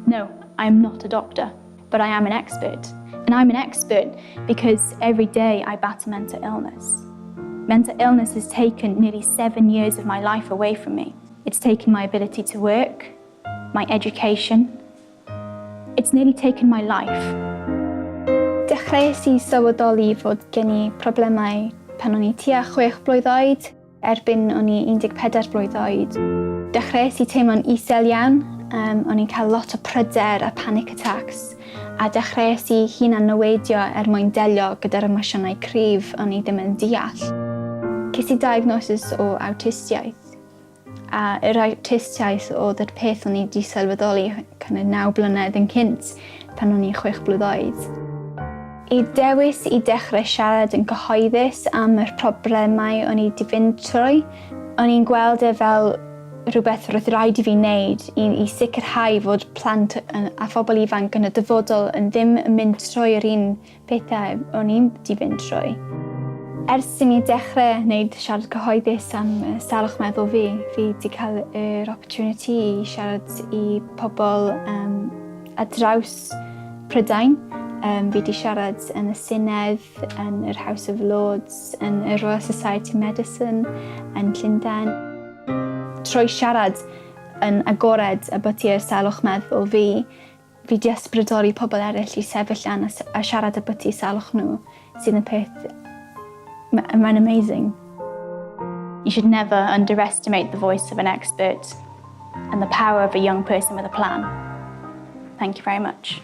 No, I'm not a doctor, but I am an expert. And I'm an expert because every day I battle mental illness. Mental illness has taken nearly 7 years of my life away from me. It's taken my ability to work, my education. It's nearly taken my life. Dechreuais I sylweddoli fod gen I problemau pan o'n I tua 6 blwydd oed, erbyn o'n I 14 blwydd oed. Dechreuais I teimlo'n isel iawn, o'n i'n cael lot o pryder a panic attacks, a dechreuais I hunan newidio mwyn delio gyda'r emosiynau cryf o'n I ddim yn deall. Ces I diagnosis o awtistiaeth, a yr awtistiaeth oedd yr peth o'n I wedi sylweddoli 9 blynedd yn cynt pan o'n I 6 blwydd oed. I dewis I dechrau siarad yn gyhoeddus am yr problemau o'n I wedi fynd trwy, o'n i'n gweld fel rhywbeth roedd rhaid I fi wneud I sicrhau fod plant a phobl ifanc yn y dyfodol yn ddim yn mynd trwy'r un pethau o'n i'n wedi fynd trwy. Ers I mi dechrau wneud siarad cyhoeddus am salwch meddwl fi wedi cael yr opportunity I siarad I pobl ar draws Prydain. Fi wedi siarad yn y Senedd, yn yr House of Lords, yn y Royal Society of Medicine, yn Llundain. Trwy siarad yn agored abytu'r salwch meddwl fi wedi ysbrydoli pobl eraill I sefyll lan a siarad abytu salwch nhw, sydd yn peth mae'n amazing. You should never underestimate the voice of an expert and the power of a young person with a plan. Thank you very much.